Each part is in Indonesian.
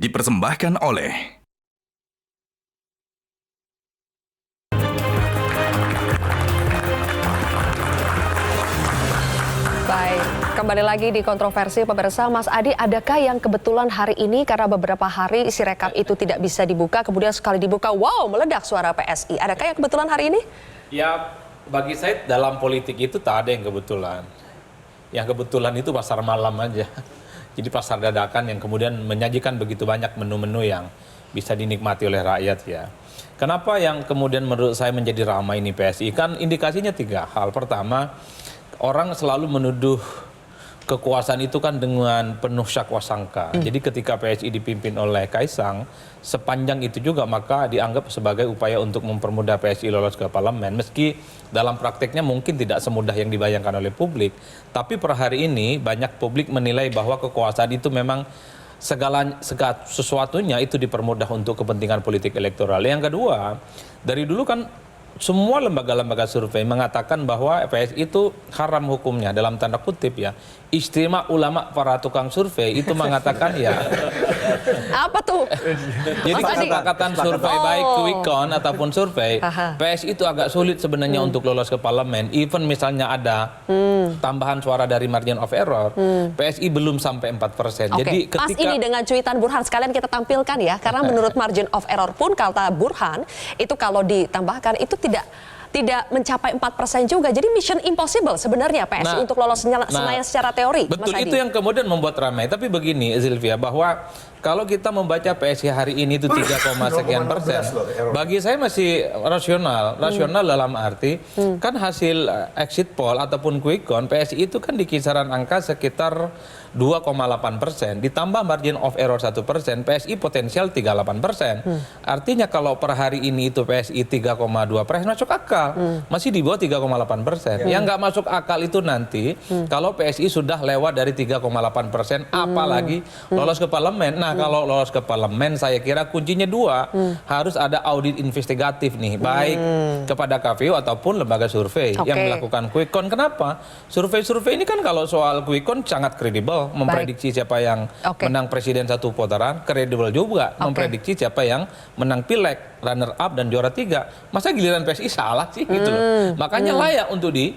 dipersembahkan oleh Baik, kembali lagi di kontroversi pemirsa. Mas Adi, adakah yang kebetulan hari ini karena beberapa hari Sirekap itu tidak bisa dibuka, kemudian sekali dibuka, wow, meledak suara PSI. Adakah yang kebetulan hari ini? Ya, bagi saya dalam politik itu tak ada yang kebetulan. Yang kebetulan itu pasar malam aja. Jadi pasar dadakan yang kemudian menyajikan begitu banyak menu-menu yang bisa dinikmati oleh rakyat ya. Kenapa yang kemudian menurut saya menjadi ramai ini PSI? Kan indikasinya tiga hal. Pertama, orang selalu menuduh kekuasaan itu kan dengan penuh syakwa sangka. Jadi ketika PSI dipimpin oleh Kaisang, sepanjang itu juga maka dianggap sebagai upaya untuk mempermudah PSI lolos ke parlemen. Meski dalam prakteknya mungkin tidak semudah yang dibayangkan oleh publik. Tapi per hari ini banyak publik menilai bahwa kekuasaan itu memang segala sesuatunya itu dipermudah untuk kepentingan politik elektoral. Yang kedua, dari dulu kan semua lembaga-lembaga survei mengatakan bahwa PSI itu haram hukumnya dalam tanda kutip ya. Istimewa ulama para tukang survei itu mengatakan ya. Apa tuh? Jadi kesepakatan survei baik quick count ataupun survei, PSI itu agak sulit sebenarnya untuk lolos ke parlemen. Even misalnya ada tambahan suara dari margin of error, PSI belum sampai 4%. Jadi Pas ketika ini dengan cuitan Burhan sekalian kita tampilkan ya, karena menurut margin of error pun kata Burhan itu kalau ditambahkan itu tidak mencapai 4% juga. Jadi mission impossible sebenarnya PSI untuk lolos Senayan secara teori. Betul, Mas Adi. itu yang kemudian membuat ramai. Tapi begini Zilvia, bahwa kalau kita membaca PSI hari ini itu 3, sekian persen, bagi saya masih rasional. Rasional dalam arti kan hasil exit poll ataupun quick count PSI itu kan di kisaran angka sekitar 2,8%, ditambah margin of error 1%, PSI potensial 38%. Artinya kalau per hari ini itu PSI 3,2% masuk akal, masih di bawah 3,8%. Yang nggak masuk akal itu nanti kalau PSI sudah lewat dari 3,8%, apalagi lolos ke parlemen. Nah kalau lolos ke parlemen, saya kira kuncinya dua, harus ada audit investigatif nih, baik kepada KPU ataupun lembaga survei yang melakukan quick count. Kenapa? Survei-survei ini kan kalau soal quick count sangat kredibel. Memprediksi siapa yang menang presiden satu putaran, kredibel juga memprediksi siapa yang menang pileg, runner up dan juara 3. Masa giliran PSI salah sih gitu loh. Makanya layak untuk di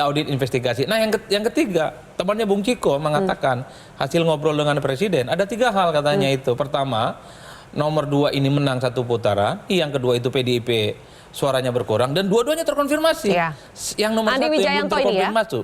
audit investigasi. Nah yang ketiga, temannya Bung Ciko mengatakan hasil ngobrol dengan presiden ada 3 hal katanya itu. Pertama, nomor 2 ini menang satu putaran, yang kedua itu PDIP suaranya berkurang, dan dua-duanya terkonfirmasi. Yang nomor Andi 1 yang Wijayanto belum ini ya? terkonfirmasi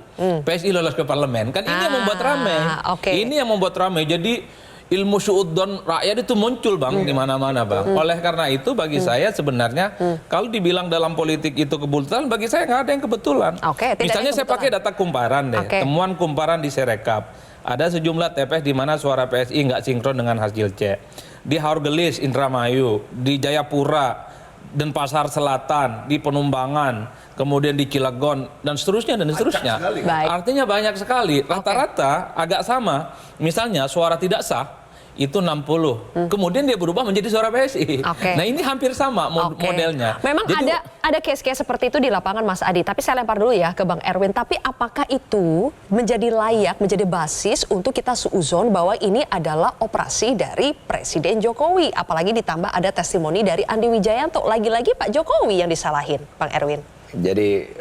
PSI lolos ke parlemen. Kan ini yang membuat ramai. Ini yang membuat ramai. Jadi ilmu suudzon rakyat itu muncul Bang di mana-mana Bang. Oleh karena itu bagi saya sebenarnya kalau dibilang dalam politik itu kebetulan, bagi saya nggak ada yang kebetulan. Misalnya saya pakai data kumparan deh, temuan kumparan di Sirekap. Ada sejumlah TPS di mana suara PSI nggak sinkron dengan hasil C. Di Haurgelis, Indramayu, di Jayapura, Denpasar Selatan, di Penumbangan, kemudian di Cilegon, dan seterusnya dan seterusnya. Artinya banyak sekali. Rata-rata agak sama. Misalnya suara tidak sah itu 60. Kemudian dia berubah menjadi suara PSI. Nah ini hampir sama modelnya. Memang jadi, ada case-case seperti itu di lapangan Mas Adi. Tapi saya lempar dulu ya ke Bang Erwin. Tapi apakah itu menjadi layak, menjadi basis untuk kita suuzon bahwa ini adalah operasi dari Presiden Jokowi? Apalagi ditambah ada testimoni dari Andi Wijayanto. Lagi-lagi Pak Jokowi yang disalahin, Bang Erwin. Jadi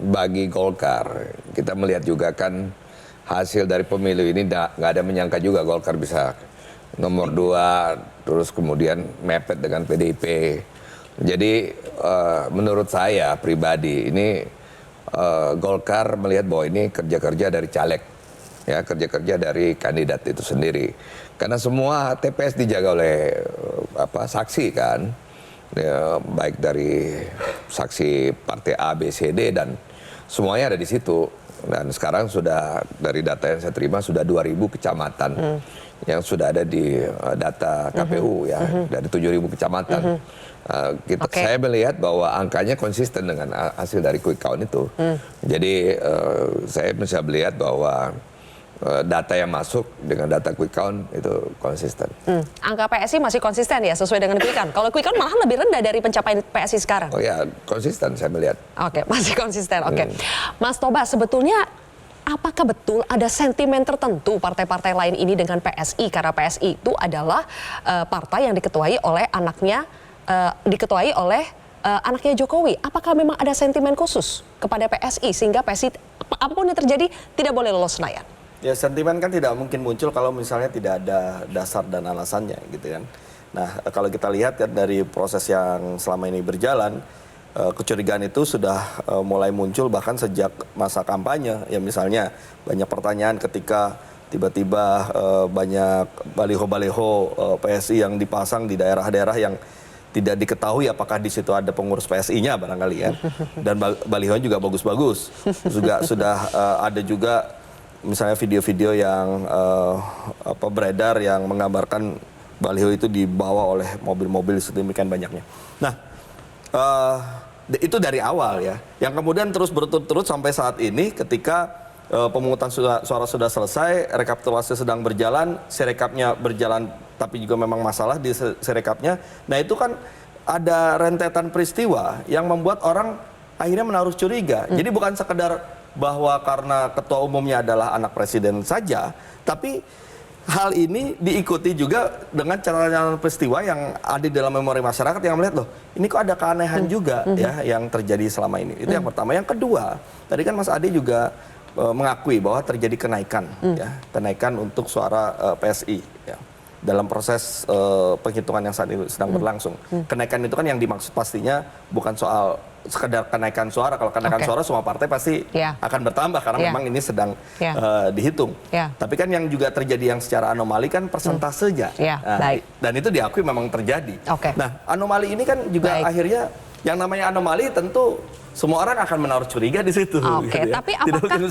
bagi Golkar, kita melihat juga kan hasil dari pemilu ini nggak ada menyangka juga Golkar bisa nomor 2, terus kemudian mepet dengan PDIP. Jadi menurut saya pribadi ini Golkar melihat bahwa ini kerja-kerja dari caleg, ya kerja-kerja dari kandidat itu sendiri. Karena semua TPS dijaga oleh saksi kan, ya, baik dari saksi partai A, B, C, D dan semuanya ada di situ. Dan sekarang sudah dari data yang saya terima sudah 2.000 kecamatan yang sudah ada di data KPU ya, dari 7.000 kecamatan. Saya melihat bahwa angkanya konsisten dengan hasil dari quick count itu. Jadi saya bisa melihat bahwa data yang masuk dengan data quick count itu konsisten. Angka PSI masih konsisten ya sesuai dengan quick count. Kalau quick count malahan lebih rendah dari pencapaian PSI sekarang. Oh ya, konsisten saya melihat. Oke, masih konsisten. Oke. Mas Tobas, sebetulnya apakah betul ada sentimen tertentu partai-partai lain ini dengan PSI karena PSI itu adalah partai yang diketuai oleh anaknya anaknya Jokowi. Apakah memang ada sentimen khusus kepada PSI sehingga PSI apapun yang terjadi tidak boleh lolos Senayan? Ya, sentimen kan tidak mungkin muncul kalau misalnya tidak ada dasar dan alasannya gitu kan. Nah, kalau kita lihat kan dari proses yang selama ini berjalan, kecurigaan itu sudah mulai muncul bahkan sejak masa kampanye. Ya misalnya banyak pertanyaan ketika tiba-tiba banyak baliho-baliho PSI yang dipasang di daerah-daerah yang tidak diketahui apakah di situ ada pengurus PSI-nya barangkali ya. Dan baliho juga bagus-bagus. Juga sudah ada juga misalnya video-video yang beredar yang menggambarkan baliho itu dibawa oleh mobil-mobil sedemikian banyaknya. Nah, itu dari awal ya. Yang kemudian terus berturut-turut sampai saat ini ketika pemungutan suara sudah selesai, rekapitulasi sedang berjalan, sirekapnya berjalan tapi juga memang masalah di sirekapnya. Nah, itu kan ada rentetan peristiwa yang membuat orang akhirnya menaruh curiga. Jadi bukan sekedar bahwa karena ketua umumnya adalah anak presiden saja, tapi hal ini diikuti juga dengan catatan peristiwa yang ada di dalam memori masyarakat yang melihat loh, ini kok ada keanehan juga ya yang terjadi selama ini. Itu yang pertama. Yang kedua, tadi kan Mas Ade juga mengakui bahwa terjadi kenaikan ya, kenaikan untuk suara PSI ya. Dalam proses penghitungan yang saat ini sedang berlangsung. Kenaikan itu kan yang dimaksud pastinya bukan soal sekedar kenaikan suara. Kalau kenaikan suara semua partai pasti akan bertambah karena memang ini sedang dihitung. Tapi kan yang juga terjadi yang secara anomali kan persentasenya. Dan itu diakui memang terjadi. Nah, anomali ini kan juga akhirnya yang namanya anomali tentu semua orang akan menaruh curiga di situ. Gitu ya. Tapi apakah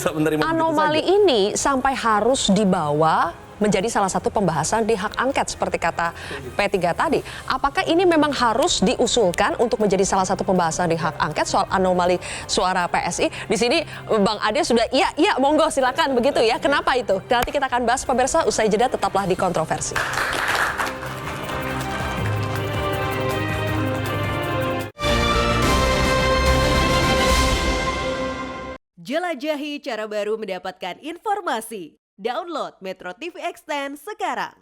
anomali ini sampai harus dibawa menjadi salah satu pembahasan di hak angket seperti kata P3 tadi. Apakah ini memang harus diusulkan untuk menjadi salah satu pembahasan di hak angket soal anomali suara PSI? Di sini Bang Ade sudah iya monggo silakan begitu ya. Kenapa itu? Nanti kita akan bahas pemirsa, usai jeda tetaplah di Kontroversi. Jelajahi cara baru mendapatkan informasi. Download Metro TV Extend sekarang.